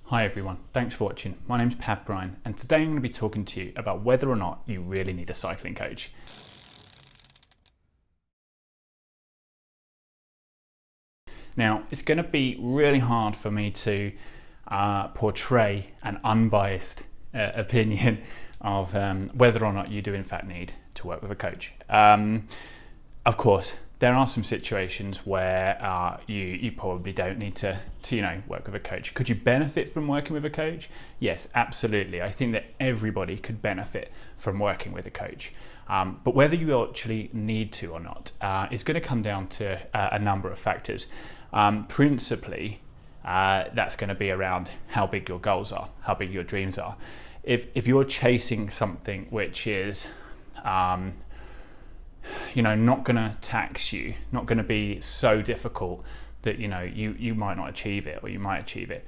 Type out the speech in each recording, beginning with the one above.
Hi everyone, thanks for watching. My name's Pav Bryan and today I'm going to be talking to you about whether or not you really need a cycling coach. Now, it's going to be really hard for me to portray an unbiased opinion of whether or not you do in fact need to work with a coach. Of course, there are some situations where you probably don't need to work with a coach. Could you benefit from working with a coach? Yes, absolutely. I think that everybody could benefit from working with a coach. But whether you actually need to or not is going to come down to a number of factors. Principally, that's going to be around how big your goals are, how big your dreams are. If you're chasing something which is not going to tax you, not going to be so difficult that you might not achieve it or you might achieve it,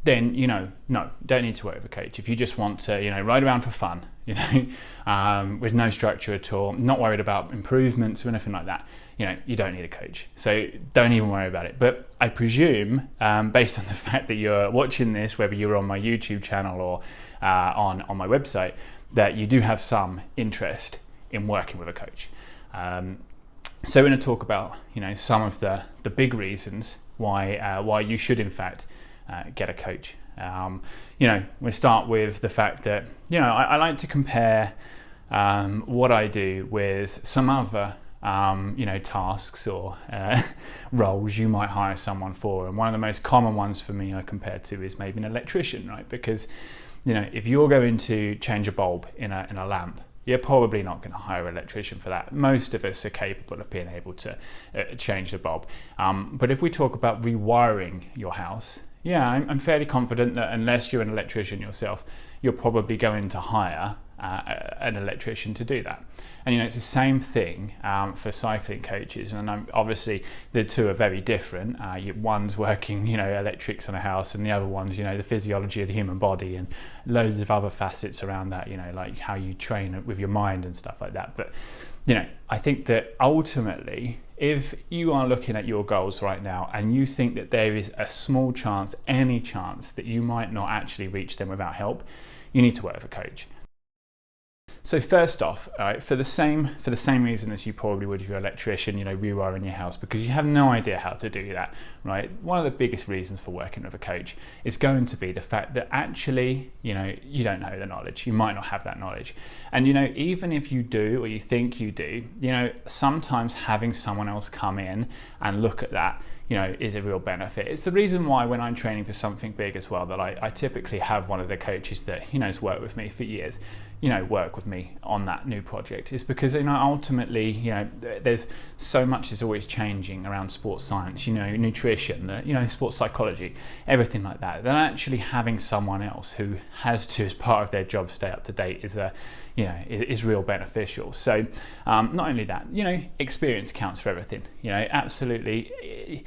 then no, don't need to work with a coach. If you just want to ride around for fun, with no structure at all, not worried about improvements or anything like that, you don't need a coach. So don't even worry about it. But I presume, based on the fact that you're watching this, whether you're on my YouTube channel or on my website, that you do have some interest in working with a coach. So we're going to talk about some of the big reasons why you should in fact get a coach. We'll start with the fact that I like to compare what I do with some other tasks or roles you might hire someone for, and one of the most common ones for me I compare to is maybe an electrician, right? Because if you're going to change a bulb in a lamp, you're probably not going to hire an electrician for that. Most of us are capable of being able to change the bulb. But if we talk about rewiring your house, I'm fairly confident that unless you're an electrician yourself, you're probably going to hire an electrician to do that. And it's the same thing for cycling coaches, and obviously the two are very different. One's working electrics on a house, and the other one's the physiology of the human body and loads of other facets around that, like how you train with your mind and stuff like that. But I think that ultimately, if you are looking at your goals right now and you think that there is a small chance, any chance, that you might not actually reach them without help, you need to work with a coach. So first off, for the same reason as you probably would if you're an electrician, rewiring your house, because you have no idea how to do that, right? One of the biggest reasons for working with a coach is going to be the fact that actually, you don't know the knowledge. You might not have that knowledge. And, even if you do, or you think you do, sometimes having someone else come in and look at that, is a real benefit. It's the reason why when I'm training for something big as well, that I typically have one of the coaches that, has worked with me for years, work with me on that new project, is because, ultimately, there's so much is always changing around sports science, nutrition, sports psychology, everything like that. Then actually having someone else who has to, as part of their job, stay up to date is real beneficial. So not only that, experience counts for everything, absolutely.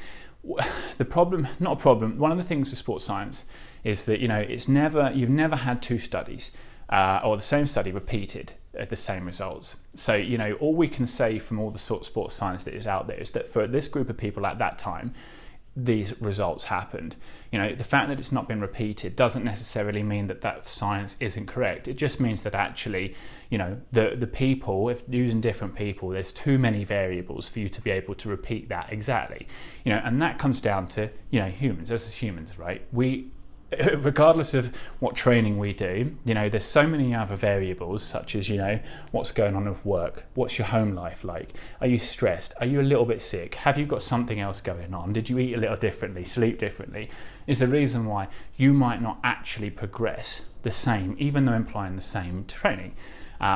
The problem, not a problem, one of the things with sports science is that you've never had two studies or the same study repeated at the same results. So all we can say from all the sort of sports science that is out there is that for this group of people at that time, these results happened. The fact that it's not been repeated doesn't necessarily mean that science isn't correct. It just means that actually, the people, if using different people, there's too many variables for you to be able to repeat that exactly. And that comes down to, humans, as humans, right? Regardless of what training we do, there's so many other variables, such as, what's going on with work, what's your home life like, are you stressed, are you a little bit sick, have you got something else going on, did you eat a little differently, sleep differently, is the reason why you might not actually progress the same, even though implying the same training.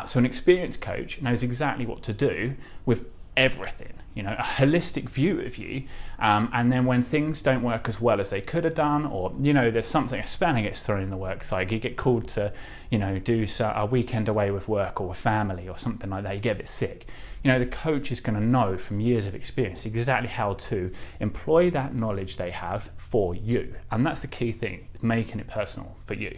So an experienced coach knows exactly what to do with everything, a holistic view of you, and then when things don't work as well as they could have done, or there's something, a spanner gets thrown in the works, like you get called to do a weekend away with work or with family or something like that, you get a bit sick, the coach is going to know from years of experience exactly how to employ that knowledge they have for you, and that's the key thing, making it personal for you.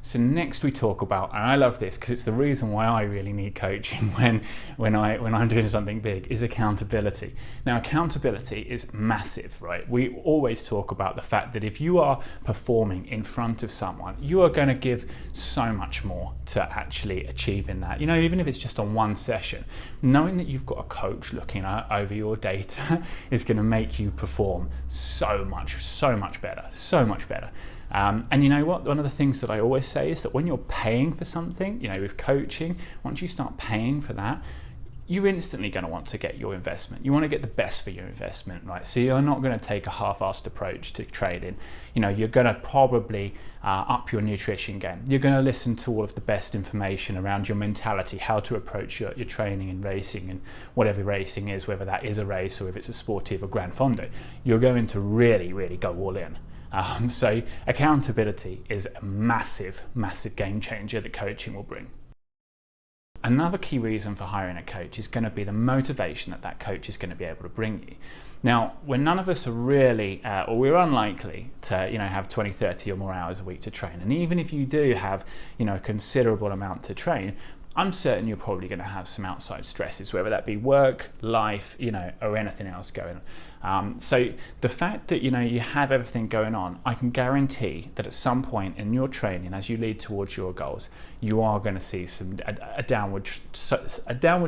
So next we talk about, and I love this because it's the reason why I really need coaching when I'm doing something big, is accountability. Now accountability is massive, right? We always talk about the fact that if you are performing in front of someone, you are going to give so much more to actually achieving that. You know, even if it's just on one session, knowing that you've got a coach looking over your data is going to make you perform so much better. And you know what? One of the things that I always say is that when you're paying for something, you know, with coaching, once you start paying for that, you're instantly going to want to get your investment. You want to get the best for your investment, right? So you're not going to take a half-assed approach to trading. You know, you're going to probably up your nutrition game. You're going to listen to all of the best information around your mentality, how to approach your training and racing and whatever racing is, whether that is a race or if it's a sportive or Gran Fondo. You're going to really, really go all in. So accountability is a massive game changer that coaching will bring. Another key reason for hiring a coach is going to be the motivation that coach is going to be able to bring you. Now, when none of us are really, or we're unlikely to, you know, have 20, 30 or more hours a week to train, and even if you do have, you know, a considerable amount to train, I'm certain you're probably going to have some outside stresses, whether that be work, life, you know, or anything else going on. So the fact that, you know, you have everything going on, I can guarantee that at some point in your training, as you lead towards your goals, you are going to see a downward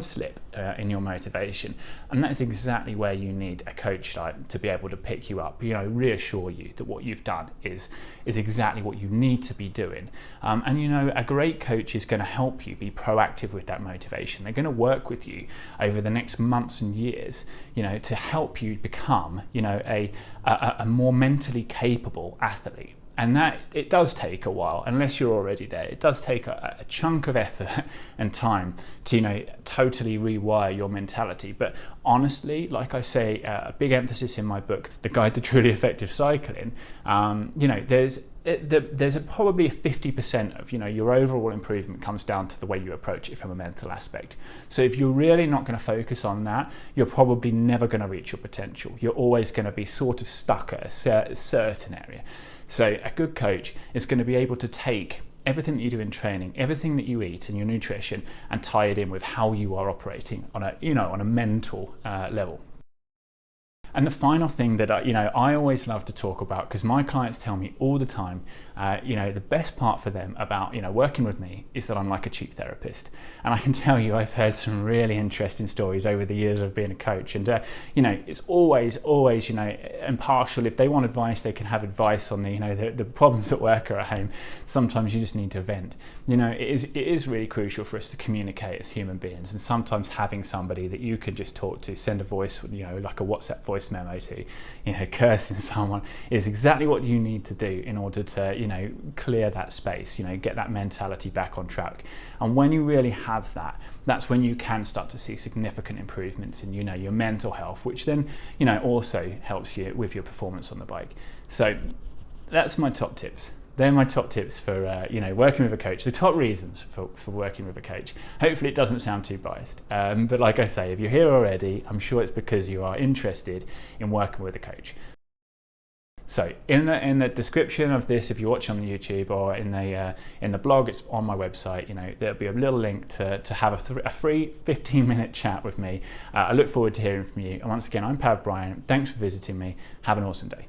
slip in your motivation, and that is exactly where you need a coach like to be able to pick you up, you know, reassure you that what you've done is exactly what you need to be doing. And you know, a great coach is going to help you be proactive with that motivation. They're going to work with you over the next months and years, you know, to help you become, you know, a more mentally capable athlete. And that, it does take a while, unless you're already there. It does take a chunk of effort and time to, you know, totally rewire your mentality. But honestly, like I say, a big emphasis in my book, The Guide to Truly Effective Cycling, you know, there's probably a 50% of, you know, your overall improvement comes down to the way you approach it from a mental aspect. So if you're really not going to focus on that, you're probably never going to reach your potential. You're always going to be sort of stuck at a certain area. So a good coach is going to be able to take everything that you do in training, everything that you eat and your nutrition, and tie it in with how you are operating on a, you know, on a mental level. And the final thing that I always love to talk about, because my clients tell me all the time, you know, the best part for them about, you know, working with me is that I'm like a cheap therapist. And I can tell you, I've heard some really interesting stories over the years of being a coach. And you know, it's always, you know, impartial. If they want advice, they can have advice on the, you know, the problems at work or at home. Sometimes you just need to vent. You know, it is really crucial for us to communicate as human beings. And sometimes having somebody that you can just talk to, send a voice, you know, like a WhatsApp voice memo to, you know, cursing someone, is exactly what you need to do in order to, you know, clear that space, you know, get that mentality back on track. And when you really have that, that's when you can start to see significant improvements in, you know, your mental health, which then, you know, also helps you with your performance on the bike. So that's my top tips. They're my top tips for you know, working with a coach, the top reasons for working with a coach. Hopefully it doesn't sound too biased, but like I say, if you're here already, I'm sure it's because you are interested in working with a coach. So in the description of this, if you watch on the YouTube or in the blog, it's on my website, you know, there'll be a little link to have a free 15-minute chat with me. I look forward to hearing from you. And once again, I'm Pav Bryan. Thanks for visiting me. Have an awesome day.